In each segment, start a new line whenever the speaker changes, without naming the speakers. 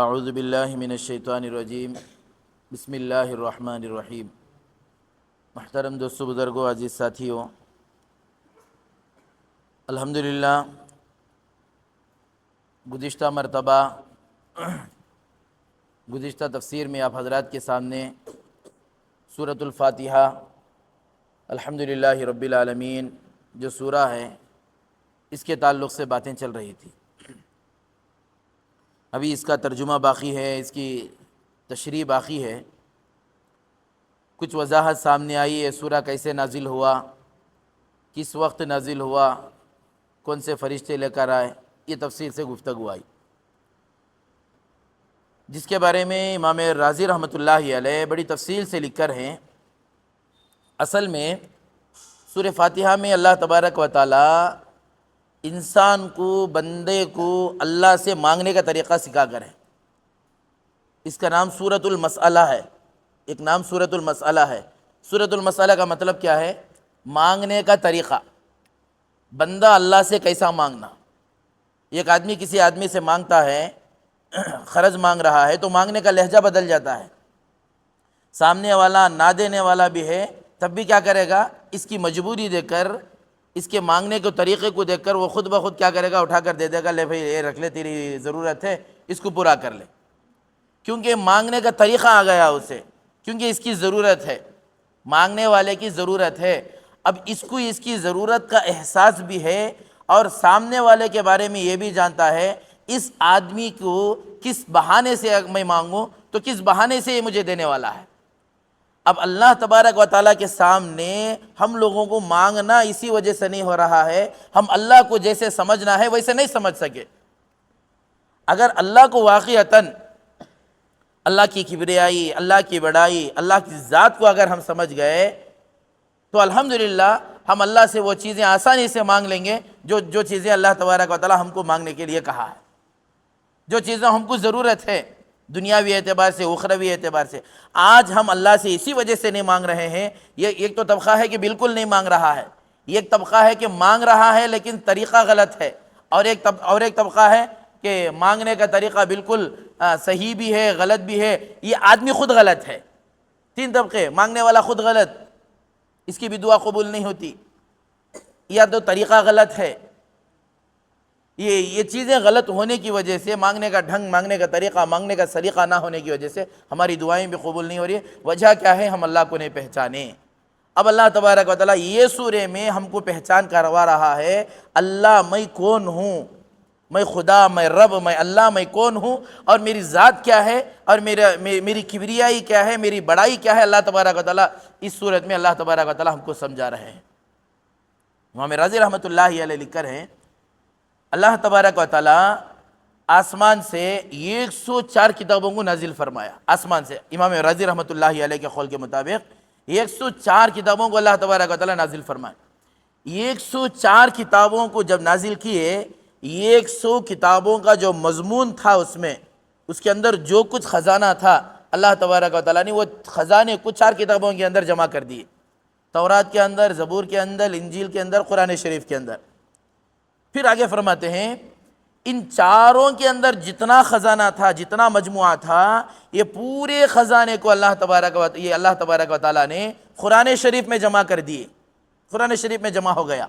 اعوذ باللہ من الشیطان الرجیم بسم اللہ الرحمن الرحیم۔ محترم دوستو، بزرگوں، عزیز ساتھیوں، الحمدللہ گزشتہ مرتبہ گزشتہ تفسیر میں آپ حضرات کے سامنے سورۃ الفاتحہ الحمدللہ رب العالمین جو سورہ ہے اس کے تعلق سے باتیں چل رہی تھی۔ ابھی اس کا ترجمہ باقی ہے، اس کی تشریح باقی ہے۔ کچھ وضاحت سامنے آئی ہے، سورہ کیسے نازل ہوا، کس وقت نازل ہوا، کون سے فرشتے لے کر آئے، یہ تفصیل سے گفتگو آئی، جس کے بارے میں امام رازی رحمۃ اللہ علیہ بڑی تفصیل سے لکھ کر ہیں۔ اصل میں سورہ فاتحہ میں اللہ تبارک و تعالی انسان کو، بندے کو اللہ سے مانگنے کا طریقہ سکھا کر ہے۔ اس کا نام سورۃ المسئلہ ہے، ایک نام سورۃ المسئلہ ہے۔ سورۃ المسئلہ کا مطلب کیا ہے؟ مانگنے کا طریقہ، بندہ اللہ سے کیسا مانگنا۔ ایک آدمی کسی آدمی سے مانگتا ہے، قرض مانگ رہا ہے تو مانگنے کا لہجہ بدل جاتا ہے۔ سامنے والا نہ دینے والا بھی ہے تب بھی کیا کرے گا؟ اس کی مجبوری دیکھ کر، اس کے مانگنے کے طریقے کو دیکھ کر وہ خود بخود کیا کرے گا؟ اٹھا کر دے دے گا، لے بھائی یہ رکھ لے، تیری ضرورت ہے، اس کو پورا کر لے، کیونکہ مانگنے کا طریقہ آ گیا اسے، کیونکہ اس کی ضرورت ہے، مانگنے والے کی ضرورت ہے۔ اب اس کو اس کی ضرورت کا احساس بھی ہے، اور سامنے والے کے بارے میں یہ بھی جانتا ہے اس آدمی کو کس بہانے سے میں مانگوں تو کس بہانے سے یہ مجھے دینے والا ہے۔ اب اللہ تبارک و تعالیٰ کے سامنے ہم لوگوں کو مانگنا اسی وجہ سے نہیں ہو رہا ہے، ہم اللہ کو جیسے سمجھنا ہے ویسے نہیں سمجھ سکے۔ اگر اللہ کو واقعتاً اللہ کی کبریائی، اللہ کی بڑائی، اللہ کی ذات کو اگر ہم سمجھ گئے تو الحمدللہ ہم اللہ سے وہ چیزیں آسانی سے مانگ لیں گے جو چیزیں اللہ تبارک و تعالیٰ ہم کو مانگنے کے لیے کہا ہے، جو چیزیں ہم کو ضرورت ہے دنیاوی اعتبار سے، اخروی اعتبار سے۔ آج ہم اللہ سے اسی وجہ سے نہیں مانگ رہے ہیں۔ یہ ایک تو طبقہ ہے کہ بالکل نہیں مانگ رہا ہے، ایک طبقہ ہے کہ مانگ رہا ہے لیکن طریقہ غلط ہے، اور ایک طبقہ ہے کہ مانگنے کا طریقہ بالکل صحیح بھی ہے، غلط بھی ہے، یہ آدمی خود غلط ہے۔ تین طبقے، مانگنے والا خود غلط، اس کی بھی دعا قبول نہیں ہوتی، یا تو طریقہ غلط ہے۔ یہ چیزیں غلط ہونے کی وجہ سے، مانگنے کا ڈھنگ، مانگنے کا طریقہ، مانگنے کا سلیقہ نہ ہونے کی وجہ سے ہماری دعائیں بھی قبول نہیں ہو رہی ہے۔ وجہ کیا ہے؟ ہم اللہ کو نہیں پہچانے۔ اب اللہ تبارک و تعالیٰ یہ سورے میں ہم کو پہچان کروا رہا ہے، اللہ میں کون ہوں، میں خدا، میں رب، میں اللہ، میں کون ہوں، اور میری ذات کیا ہے، اور میری کبریائی کیا ہے، میری بڑائی کیا ہے۔ اللہ تبارک و تعالیٰ اس صورت میں اللہ تبارک و تعالیٰ ہم کو سمجھا رہے ہیں۔ امام رازی رحمۃ اللہ علیہ لکھ کر ہیں، اللہ تبارک و تعالیٰ آسمان سے 104 کتابوں کو نازل فرمایا۔ آسمان سے امام رازی رحمۃ اللہ علیہ کے قول کے مطابق 104 کتابوں کو اللہ تبارک و تعالیٰ نازل فرمایا۔ 104 کتابوں کو جب نازل کیے، 100 کتابوں کا جو مضمون تھا اس کے اندر جو کچھ خزانہ تھا، اللہ تبارک و تعالیٰ نے وہ خزانے کچھ 4 کتابوں کے اندر جمع کر دیے، تورات کے اندر، زبور کے اندر، انجیل کے اندر، قرآن شریف کے اندر۔ پھر آگے فرماتے ہیں ان چاروں کے اندر جتنا خزانہ تھا، جتنا مجموعہ تھا، یہ پورے خزانے کو اللہ تبارک و تعالیٰ نے قرآن شریف میں جمع کر دیے، قرآن شریف میں جمع ہو گیا۔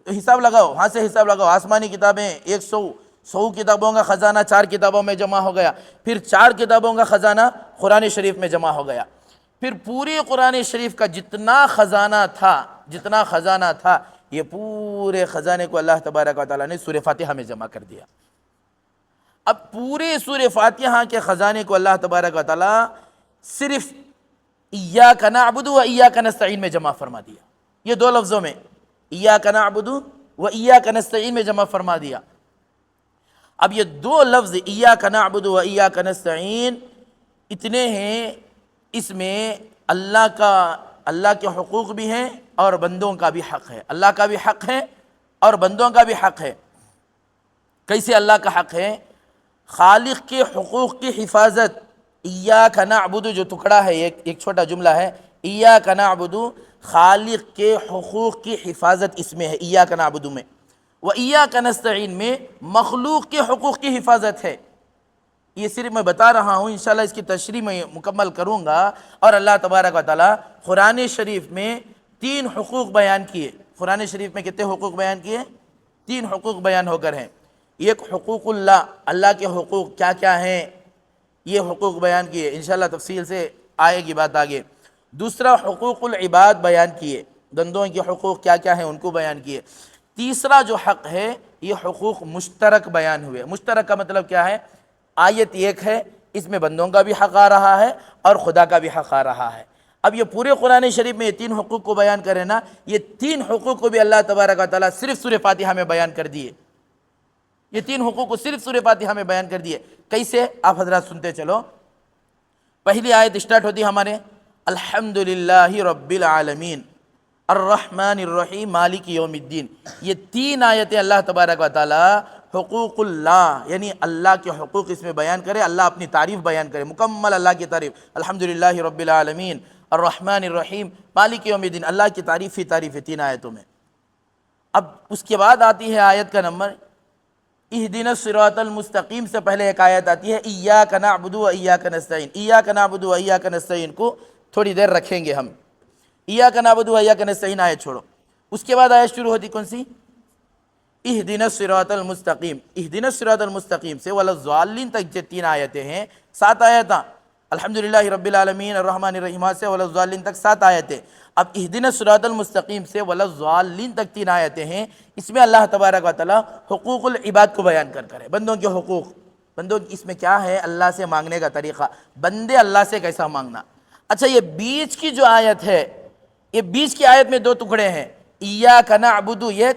حساب لگاؤ، ہاں سے حساب لگاؤ، آسمانی کتابیں 100 کتابوں کا خزانہ 4 کتابوں میں جمع ہو گیا، پھر 4 کتابوں کا خزانہ قرآن شریف میں جمع ہو گیا، پھر پوری قرآن شریف کا جتنا خزانہ تھا یہ پورے خزانے کو اللہ تبارک و تعالیٰ نے سورہ فاتحہ میں جمع کر دیا۔ اب پورے سورہ فاتحہ کے خزانے کو اللہ تبارک و تعالیٰ صرف ایاک نعبد و ایاک نستعین میں جمع فرما دیا۔ یہ 2 لفظوں میں، ایاک نعبد و ایاک نستعین میں جمع فرما دیا۔ اب یہ 2 لفظ ایاک نعبد و ایاک نستعین اتنے ہیں، اس میں اللہ کے حقوق بھی ہیں اور بندوں کا بھی حق ہے۔ اللہ کا بھی حق ہے اور بندوں کا بھی حق ہے۔ کیسے اللہ کا حق ہے؟ خالق کے حقوق کی حفاظت، ایاک نعبد جو ٹکڑا ہے، ایک چھوٹا جملہ ہے، ایاک نعبد، خالق کے حقوق کی حفاظت اس میں ہے، ایاک نعبد میں، و ایاک نستعین میں مخلوق کے حقوق کی حفاظت ہے۔ یہ صرف میں بتا رہا ہوں، انشاءاللہ اس کی تشریح میں مکمل کروں گا۔ اور اللہ تبارک و تعالیٰ قرآن شریف میں 3 حقوق بیان کیے۔ قرآن شریف میں کتنے حقوق بیان کیے؟ 3 حقوق بیان ہو کر ہیں۔ ایک حقوق اللہ، اللہ کے حقوق کیا کیا ہیں، یہ حقوق بیان کیے، انشاءاللہ تفصیل سے آئے گی بات آگے۔ دوسرا حقوق العباد بیان کیے، بندوں کے حقوق کیا کیا ہیں ان کو بیان کیے۔ تیسرا جو حق ہے یہ حقوق مشترک بیان ہوئے۔ مشترک کا مطلب کیا ہے؟ آیت ایک ہے، اس میں بندوں کا بھی حق آ رہا ہے اور خدا کا بھی حق آ رہا ہے۔ اب یہ پورے قرآن شریف میں یہ 3 حقوق کو بیان کریں نا، یہ 3 حقوق کو بھی اللہ تبارک و تعالیٰ صرف سورہ فاتحہ میں بیان کر دیے۔ یہ 3 حقوق کو صرف سورہ فاتحہ میں بیان کر دیے۔ کیسے؟ آپ حضرات سنتے چلو۔ پہلی آیت اسٹارٹ ہوتی ہمارے الحمدللہ رب العالمین الرحمن الرحیم مالک یوم الدین۔ یہ 3 آیتیں اللہ تبارک و تعالیٰ حقوق اللہ یعنی اللہ کے حقوق اس میں بیان کرے، اللہ اپنی تعریف بیان کرے، مکمل اللہ کی تعریف، الحمدللہ رب العالمین الرحمن الرحیم مالک یوم الدین، اللہ کی تعریف ہی تعریف ہے 3 آیتوں میں۔ اب اس کے بعد آتی ہے آیت کا نمبر اہدنا الصراط المستقیم، سے پہلے ایک آیت آتی ہے ایاک نعبد و ایاک نستعین۔ ایاک نعبد و ایاک نستعین کو تھوڑی دیر رکھیں گے ہم، ایاک نعبد و ایاک نستعین آیت چھوڑو۔ اس کے بعد آیت شروع ہوتی کون سی؟ اہدنا الصراط المستقیم۔ اہدنا الصراط المستقیم سے ولا الضالین تک 3 آیتیں ہیں، 7 آیتاں۔ الحمدللہ رب العالمین الرحمن الرحیم سے ولا الضالین تک 7 آیتیں۔ اب اہدنا الصراط المستقیم سے ولا الضالین تک 3 آیتیں ہیں۔ اس میں اللہ تبارک و تعالیٰ حقوق العباد کو بیان کر ہے، بندوں کے حقوق۔ بندوں اس میں کیا ہے؟ اللہ سے مانگنے کا طریقہ، بندے اللہ سے کیسا مانگنا۔ اچھا یہ بیچ کی جو آیت ہے، یہ بیچ کی آیت میں 2 ٹکڑے ہیں، ایاک نعبد ایک،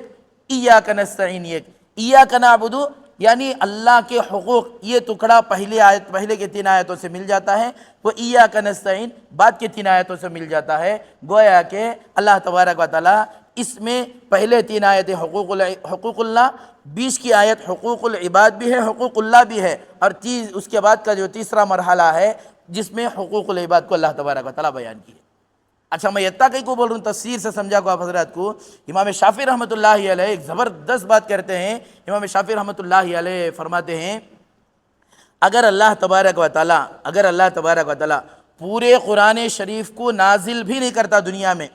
ایاک نستعین ایک۔ ایاک نعبد یعنی اللہ کے حقوق، یہ ٹکڑا پہلے کے 3 آیتوں سے مل جاتا ہے، وہ ایاک نستعین بعد کے 3 آیتوں سے مل جاتا ہے۔ گویا کہ اللہ تبارک و تعالیٰ اس میں پہلے 3 آیتیں حقوق اللہ، 20 کی آیت حقوق العباد بھی ہے، حقوق اللہ بھی ہے، اور اس کے بعد کا جو تیسرا مرحلہ ہے جس میں حقوق العباد کو اللہ تبارک و تعالیٰ بیان کیے۔ اچھا میں اتنا کہیں کو بول رہا ہوں، تفسیر سے سمجھا کو آپ حضرات کو۔ امام شافعی رحمۃ اللہ علیہ ایک زبردست بات کرتے ہیں۔ امام شافعی رحمۃ اللہ علیہ فرماتے ہیں اگر اللہ تبارک و تعالیٰ پورے قرآن شریف کو نازل بھی نہیں کرتا دنیا میں،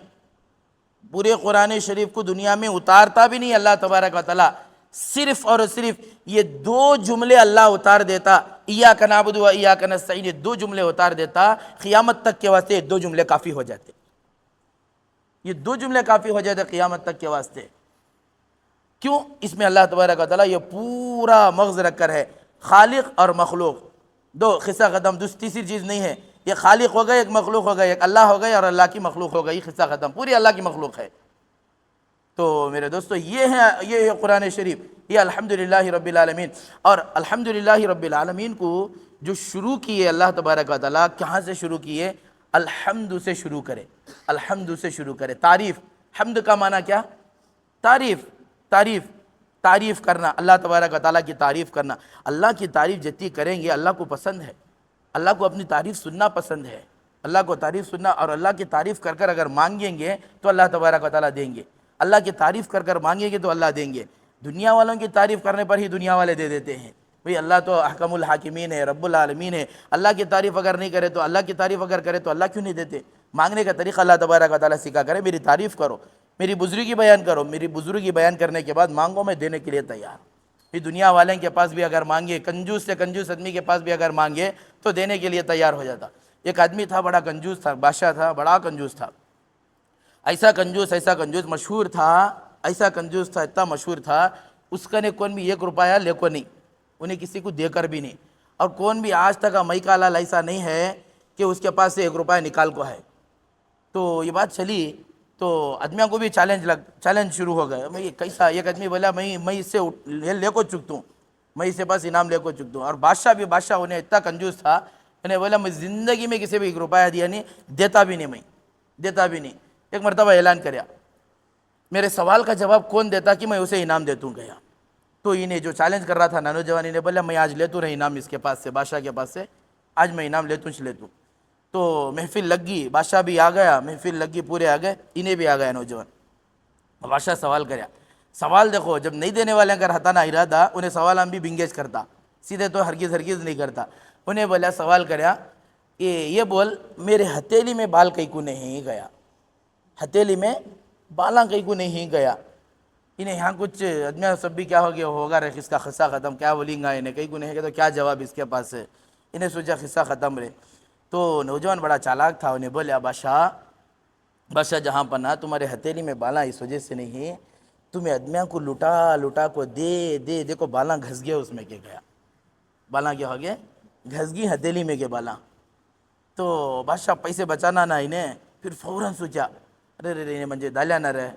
پورے قرآن شریف کو دنیا میں اتارتا بھی نہیں اللہ تبارک و تعالیٰ، صرف اور صرف یہ 2 جملے اللہ اتار دیتا، ایاک نعبد و ایاک نستعین، یہ 2 جملے اتار دیتا، قیامت تک کے واسطے یہ 2 جملے کافی ہو جاتے، یہ 2 جملے کافی ہو جاتے قیامت تک کے واسطے۔ کیوں؟ اس میں اللہ تبارک و تعالیٰ یہ پورا مغز رکھ کر ہے، خالق اور مخلوق، 2 قصہ ختم، تیسری چیز نہیں ہے۔ یہ خالق ہو گئے، ایک مخلوق ہو گئے، ایک اللہ ہو گئے اور اللہ کی مخلوق ہو گئی، قصہ ختم، پوری اللہ کی مخلوق ہے۔ تو میرے دوستو یہ ہے قرآن شریف، یہ الحمدللہ رب العالمین۔ اور الحمدللہ رب العالمین کو جو شروع کیے اللہ تبارک و تعالیٰ، کہاں سے شروع کیے؟ الحمد سے شروع کرے، الحمد سے شروع کرے۔ تعریف، حمد کا معنی کیا؟ تعریف کرنا، اللہ تبارک و تعالیٰ کی تعریف کرنا۔ اللہ کی تعریف جتنی کریں گے اللہ کو پسند ہے، اللہ کو اپنی تعریف سننا پسند ہے، اللہ کو تعریف سننا، اور اللہ کی تعریف کر کر اگر مانگیں گے تو اللہ تبارک و تعالیٰ دیں گے، اللہ کی تعریف کر کر مانگیں گے تو اللہ دیں گے۔ دنیا والوں کی تعریف کرنے پر ہی دنیا والے دے دیتے ہیں، بھئی اللہ تو احکم الحاکمین ہے، رب العالمین ہے، اللہ کی تعریف اگر نہیں کرے تو اللہ کی تعریف اگر کرے تو اللہ کیوں نہیں دیتے؟ مانگنے کا طریقہ اللہ تبارک و تعالیٰ سکھا کرے، میری تعریف کرو، میری بزرگی بیان کرو، میری بزرگی بیان کرنے کے بعد مانگو، میں دینے کے لیے تیار ہوں۔ یہ دنیا والے کے پاس بھی اگر مانگے، کنجوس سے کنجوس آدمی کے پاس بھی اگر مانگے تو دینے کے لیے تیار ہو جاتا۔ ایک آدمی تھا بڑا کنجوس تھا، بادشاہ تھا، بڑا کنجوس تھا، ایسا کنجوس مشہور تھا، ایسا کنجوس تھا، اتنا مشہور تھا، اس کا نے کون بھی 1 روپیہ لے کو نہیں، انہیں کسی کو دے کر بھی نہیں، اور کون بھی آج تک مئی کا لال ایسا نہیں ہے کہ اس کے پاس سے 1 روپیہ نکال کو ہے۔ تو یہ بات چلی تو آدمیوں کو بھی چیلنج شروع ہو گئے، میں کیسا؟ ایک آدمی بولا میں اس سے لے کو چکتا ہوں، میں اس سے پاس انعام لے کو چکتا ہوں۔ اور بادشاہ انہیں اتنا کنجوس تھا، انہیں بولا میں زندگی میں کسی بھی 1 روپیہ دیا نہیں، دیتا بھی نہیں۔ ایک مرتبہ اعلان کریا، میرے سوال کا جواب کون دیتا کہ میں اسے انعام دیتوں گیا۔ تو انہیں جو چیلنج کر رہا تھا نوجوان نے بولا میں آج لیتوں رہا انعام اس کے پاس سے، بادشاہ کے پاس سے، آج میں انعام لیتوں۔ تو محفل لگ گئی، بادشاہ بھی آ گیا، محفل لگ گئی، پورے آ گئے، انہیں بھی آ گیا نوجوان۔ بادشاہ سوال کریا، سوال دیکھو، جب نہیں دینے والے اگر ہتانا ارادہ انہیں سوال ہم بھی بنگیج کرتا، سیدھے تو ہرگز ہرگز نہیں کرتا. انہیں بولا سوال کریا کہ یہ بول میرے ہتھیلی میں بال کئی کو نہیں گیا, ہتھیلی میں بالاں کئی کو نہیں گیا. انہیں یہاں کچھ آدمی سب بھی کیا ہو گیا ہوگا رے اس کا قصہ ختم, کیا بولیں گا انہیں کئی کو نہیں گیا تو کیا جواب اس کے پاس ہے. انہیں سوچا قصہ ختم رے. تو نوجوان بڑا چالاک تھا, انہیں بولیا بادشاہ جہاں پناہ تمہارے ہتھیلی میں بالاں اس وجہ سے نہیں, تمہیں آدمیاں کو لٹا کو دیکھو بالاں گھس گیا اس میں کے گیا, بالاں کیا ہو گئے گھس گئی ہتھیلی میں کے بالاں. تو بادشاہ پیسے بچانا نہ انہیں, پھر فوراً سوچا ارے رے انہیں منجے دالیا نہ رہے.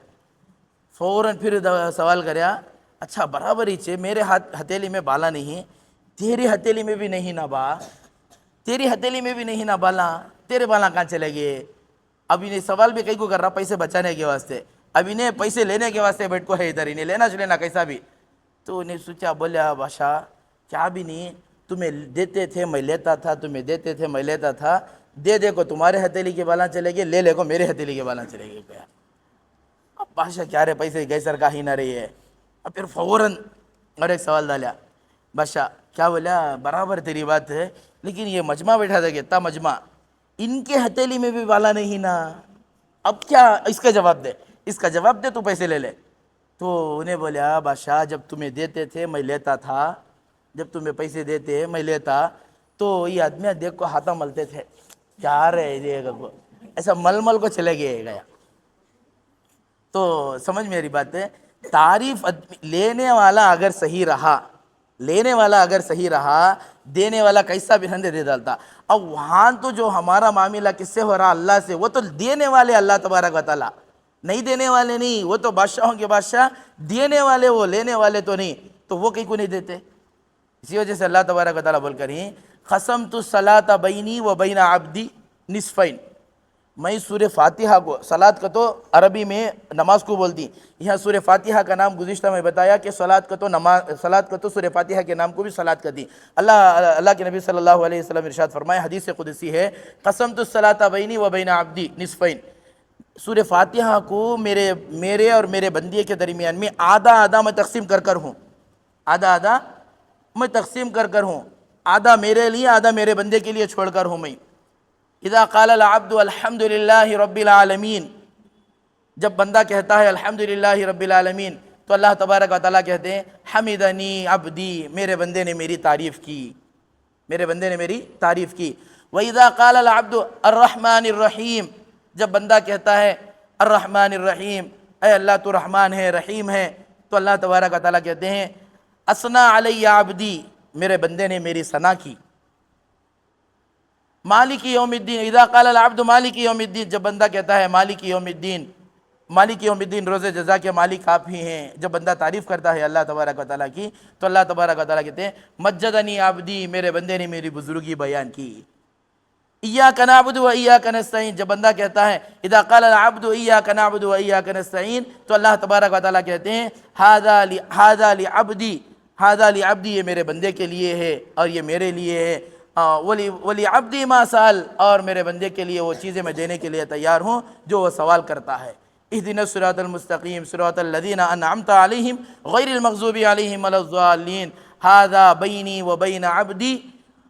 فوراً پھر سوال کریا اچھا برابر ہی چھے میرے ہتھیلی میں بالا نہیں, تیری ہتھیلی میں بھی نہیں نا با, تیری ہتھیلی میں بھی نہیں نا بالا, تیرے بالا کہاں چلے گئے. اب انہیں سوال بھی کئی کو کر رہا پیسے بچانے کے واسطے, اب انہیں پیسے لینے کے واسطے بیٹھ کو ہے ادھر, انہیں لینا چلینا کیسا بھی. تو انہیں سوچا بولیا بادشاہ کیا بھی نہیں, تمہیں دیتے تھے میں لیتا تھا, تمہیں دیتے تھے میں لیتا تھا, دے کو تمہارے ہتھیلی کے بالا چلے گئے, لے کو میرے ہتھیلی کے بالا چلے گئے. اب بادشاہ کیا رہے پیسے گئے سر کا ہی نہ رہی ہے. اب پھر فوراً اور ایک سوال ڈالیا بادشاہ کیا بولا برابر تیری بات ہے, لیکن یہ مجمع بیٹھا تھا کہ اتنا مجمع ان کے ہتھیلی میں بھی بالا نہیں نا, اب کیا اس کا جواب دے, اس کا جواب دے تو پیسے لے لے. تو انہیں بولیا بادشاہ جب تمہیں دیتے تھے میں لیتا تھا, جب تمہیں پیسے دیتے میں لیتا, تو یہ آدمیاں دیکھ کو ہاتھا ملتے تھے, کیا رہے ایسا مل مل کو چلے گیا. تو سمجھ میری بات ہے, تعریف لینے والا اگر صحیح رہا, لینے والا اگر صحیح رہا, دینے والا کیسا بھی ہندے دے ڈالتا. اب وہاں تو جو ہمارا معاملہ کس سے ہو رہا اللہ سے, وہ تو دینے والے اللہ تبارک و تعالیٰ, نہیں دینے والے نہیں, وہ تو بادشاہوں کے بادشاہ, دینے والے وہ, لینے والے تو نہیں, تو وہ کہیں کو نہیں دیتے. اسی وجہ سے اللہ تبارک و تعالیٰ بول کر ہی قسمت الصلاۃ بینی و بین عبدی نصفین, میں سورہ فاتحہ کو, صلاۃ کا تو عربی میں نماز کو بولتی, یہاں سورہ فاتحہ کا نام گزشتہ میں بتایا کہ صلاۃ کا تو نماز, صلاۃ کا تو سورہ فاتحہ کے نام کو بھی صلاۃ کا دی. اللہ کے نبی صلی اللہ علیہ وسلم ارشاد فرمائے, حدیث قدسی ہے قسمت الصلاۃ بینی و بین عبدی نصفین, سورہ فاتحہ کو میرے اور میرے بندے کے درمیان میں آدھا آدھا میں تقسیم کر ہوں, آدھا آدھا میں تقسیم کر ہوں, آدھا میرے لیے آدھا میرے بندے کے لیے چھوڑ کر ہوں میں. اذا قال العبد الحمد للہ رب العالمین, جب بندہ کہتا ہے الحمدللہ رب العالمین, تو اللہ تبارک و تعالیٰ کہتے ہیں حمدنی عبدی, میرے بندے نے میری تعریف کی, میرے بندے نے میری تعریف کی. وَإِذَا قَالَ الْعَبْدُ الرَّحْمَنِ الرَّحِيمِ, جب بندہ کہتا ہے الرحمن الرحیم, اے اللہ تو رحمان ہے رحیم ہے, تو اللہ تبارک و تعالیٰ کہتے ہیں اثنا علی عبدی, میرے بندے نے میری ثنا کی. مالک یوم الدین, اذا قال العبد مالک یوم الدین, جب بندہ کہتا ہے مالک یوم الدین, مالک یوم الدین روز جزا کے مالک آپ ہی ہیں, جب بندہ تعریف کرتا ہے اللہ تبارک و تعالیٰ کی, تو اللہ تبارک و تعالیٰ کہتے ہیں مجدنی عبدی, میرے بندے نے میری بزرگی بیان کی. ایاک نعبد و ایاک نستعین, جب بندہ کہتا ہے اذا قال العبد ایاک نعبد و ایاک نستعین, تو اللہ تبارک و تعالیٰ کہتے ہیں ھذا لعبدی, ھذا لعبدی, یہ میرے بندے کے لیے ہے اور یہ میرے لیے ہے. ولی ما سأل, اور میرے بندے کے لیے وہ چیزیں میں دینے کے لیے تیار ہوں جو وہ سوال کرتا ہے. اہدنا الصراط المستقیم صراط الذین انعمت علیہم غیر المغضوب علیہم ولا الضالین, ھذا بینی و بین عبدی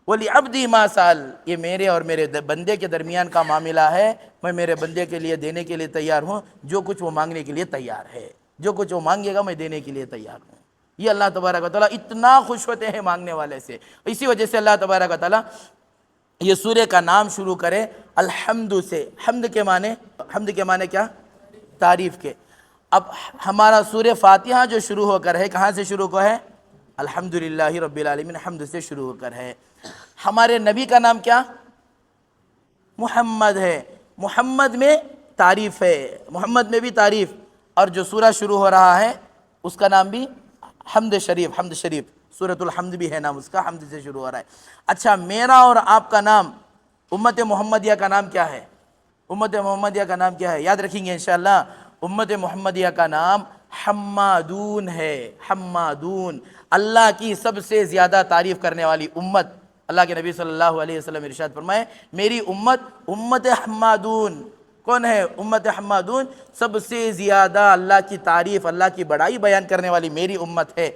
ولی ما سأل, یہ میرے اور میرے بندے کے درمیان کا معاملہ ہے, میں میرے بندے کے لیے دینے کے لیے تیار ہوں, جو کچھ وہ مانگنے کے لیے تیار ہے, جو کچھ وہ مانگے گا میں دینے کے لیے تیار ہوں. یہ اللہ تبارک و تعالیٰ اتنا خوش ہوتے ہیں مانگنے والے سے. اسی وجہ سے اللہ تبارک و تعالیٰ یہ سورہ کا نام شروع کرے الحمد سے. حمد کے معنی کیا؟ تعریف کے. اب ہمارا سورہ فاتحہ جو شروع ہو کر ہے, کہاں سے شروع کو ہے؟ الحمدللہ رب العالمین, حمد سے شروع ہو کر ہے. ہمارے نبی کا نام کیا؟ محمد ہے. محمد میں تعریف ہے, محمد میں بھی تعریف, اور جو سورہ شروع ہو رہا ہے اس کا نام بھی حمد شریف, حمد شریف, سورۃ الحمد بھی ہے نام اس کا, حمد سے شروع ہو رہا ہے. اچھا, میرا اور آپ کا نام, امت محمدیہ کا نام کیا ہے؟ امت محمدیہ کا نام کیا ہے؟ یاد رکھیں گے انشاءاللہ. امت محمدیہ کا نام حمادون ہے. حمادون, اللہ کی سب سے زیادہ تعریف کرنے والی امت. اللہ کے نبی صلی اللہ علیہ وسلم ارشاد فرمائے میری امت حمادون. کون ہے امت حمادون؟ سب سے زیادہ اللہ کی تعریف, اللہ کی بڑائی بیان کرنے والی میری امت ہے.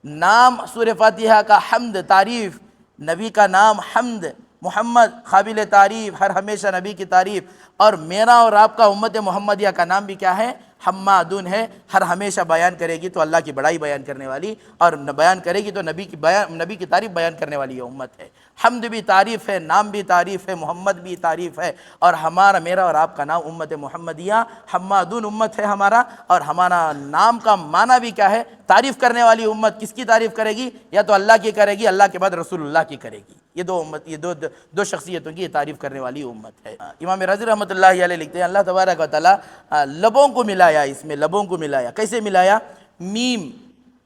نام سورہ فاتحہ کا حمد، تعریف، نبی کا نام حمد، محمد قابل تعریف، ہر ہمیشہ نبی کی تعریف، اور میرا اور آپ کا امت محمدیہ کا نام بھی کیا ہے؟ حمادون ہے، ہر ہمیشہ بیان کرے گی تو اللہ کی بڑائی بیان کرنے والی، اور بیان کرے گی تو نبی کی تعریف بیان کرنے والی یہ امت ہے۔ حمد بھی تعریف ہے، نام بھی تعریف ہے، محمد بھی تعریف ہے، اور میرا اور آپ کا نام امت محمدیہ حمادون امت ہے ہمارا، اور ہمارا نام کا معنی بھی کیا ہے؟ تعریف کرنے والی امت۔ کس کی تعریف کرے گی؟ یا تو اللہ کی کرے گی، اللہ کے بعد رسول اللہ کی کرے گی۔ یہ دو امت، یہ دو شخصیتوں کی یہ تعریف کرنے والی امت ہے۔ امام رازی رحمۃ اللہ علیہ لکھتے ہیں اللہ تبارک و تعالیٰ لبوں کو ملایا، اس میں لبوں کو ملایا۔ کیسے ملایا؟ میم،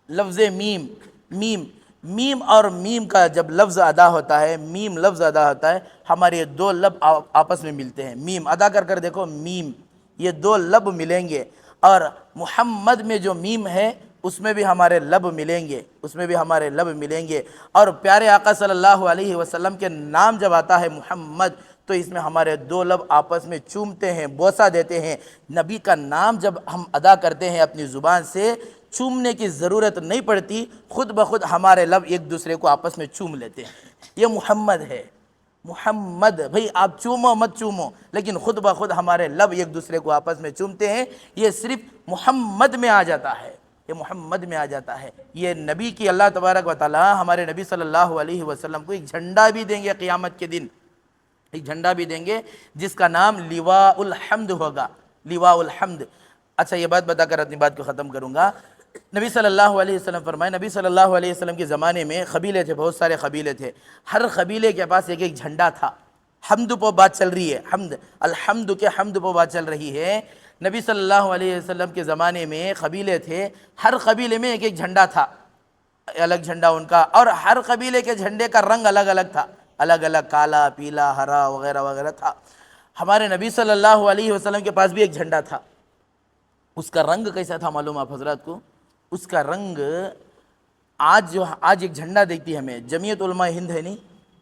لفظ میم، میم میم اور میم کا جب لفظ ادا ہوتا ہے، میم لفظ ادا ہوتا ہے، ہمارے دو لب آپس میں ملتے ہیں۔ میم ادا کر دیکھو، میم، یہ دو لب ملیں گے، اور محمد میں جو میم ہے اس میں بھی ہمارے لب ملیں گے، اس میں بھی ہمارے لب ملیں گے، اور پیارے آقا صلی اللہ علیہ وسلم کے نام جب آتا ہے محمد تو اس میں ہمارے دو لب آپس میں چومتے ہیں، بوسہ دیتے ہیں۔ نبی کا نام جب ہم ادا کرتے ہیں اپنی زبان سے، چومنے کی ضرورت نہیں پڑتی، خود بخود ہمارے لب ایک دوسرے کو آپس میں چوم لیتے ہیں۔ یہ محمد ہے، محمد۔ بھئی آپ چومو مت چومو، لیکن خود بخود ہمارے لب ایک دوسرے کو آپس میں چومتے ہیں۔ یہ صرف محمد میں آ جاتا ہے، یہ محمد میں آ جاتا ہے۔ یہ نبی کی اللہ تبارک و تعالی ہمارے نبی صلی اللہ علیہ وسلم کو ایک جھنڈا بھی دیں گے قیامت کے دن، ایک جھنڈا بھی دیں گے جس کا نام لواء الحمد ہوگا، لواء الحمد۔ اچھا یہ بات بتا کر اپنی بات کو ختم کروں گا۔ نبی صلی اللہ علیہ وسلم فرمائے، نبی صلی اللہ علیہ وسلم کے زمانے میں قبیلے تھے، بہت سارے قبیلے تھے، ہر قبیلے کے پاس ایک ایک جھنڈا تھا۔ حمد پہ بات چل رہی ہے، حمد، الحمد کے حمد پہ بات چل رہی ہے۔ نبی صلی اللہ علیہ وسلم کے زمانے میں قبیلے تھے، ہر قبیلے میں ایک ایک جھنڈا تھا، الگ جھنڈا ان کا، اور ہر قبیلے کے جھنڈے کا رنگ الگ الگ تھا، الگ الگ، کالا، پیلا، ہرا وغیرہ وغیرہ تھا۔ ہمارے نبی صلی اللہ علیہ وسلم کے پاس بھی ایک جھنڈا تھا۔ اس کا رنگ کیسا تھا معلوم آپ حضرات کو؟ اس کا رنگ آج ایک جھنڈا دیکھتی ہے ہمیں، جمعیت علماء ہند ہے نہیں،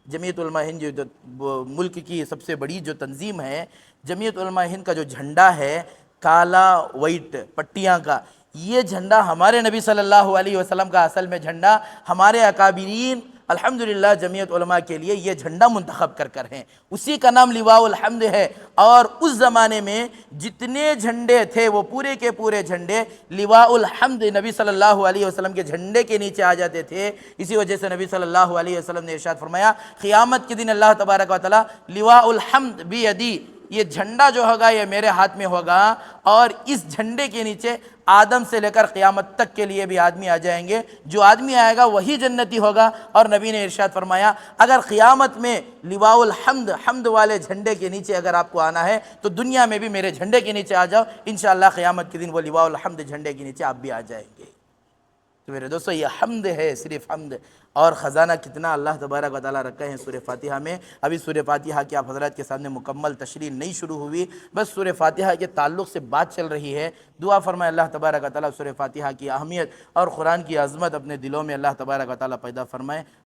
جمعیت علماء ہند جو ملک کی سب سے بڑی جو تنظیم ہے، جمعیت علماء ہند کا جو جھنڈا ہے کالا وائٹ پٹیاں کا، یہ جھنڈا ہمارے نبی صلی اللہ علیہ وسلم کا اصل میں جھنڈا ہمارے اکابرین الحمدللہ جمعیت علماء کے لیے یہ جھنڈا منتخب کر ہیں، اسی کا نام لواء الحمد ہے۔ اور اس زمانے میں جتنے جھنڈے تھے وہ پورے کے پورے جھنڈے لواء الحمد نبی صلی اللہ علیہ وسلم کے جھنڈے کے نیچے آ جاتے تھے۔ اسی وجہ سے نبی صلی اللہ علیہ وسلم نے ارشاد فرمایا، قیامت کے دن اللہ تبارک و تعالی لواء الحمد بیدی، یہ جھنڈا جو ہوگا یہ میرے ہاتھ میں ہوگا، اور اس جھنڈے کے نیچے آدم سے لے کر قیامت تک کے لیے بھی آدمی آ جائیں گے، جو آدمی آئے گا وہی جنتی ہوگا۔ اور نبی نے ارشاد فرمایا، اگر قیامت میں لواء الحمد، حمد والے جھنڈے کے نیچے اگر آپ کو آنا ہے تو دنیا میں بھی میرے جھنڈے کے نیچے آ جاؤ، انشاءاللہ قیامت کے دن وہ لواء الحمد جھنڈے کے نیچے آپ بھی آ جائیں گے۔ تو میرے دوستو یہ حمد ہے، صرف حمد، اور خزانہ کتنا اللہ تبارک و تعالیٰ رکھے ہیں سورہ فاتحہ میں۔ ابھی سورہ فاتحہ کی آپ حضرات کے سامنے مکمل تشریح نہیں شروع ہوئی، بس سورہ فاتحہ کے تعلق سے بات چل رہی ہے۔ دعا فرمائے اللہ تبارک و تعالیٰ سورہ فاتحہ کی اہمیت اور قرآن کی عظمت اپنے دلوں میں اللہ تبارک و تعالیٰ پیدا فرمائے۔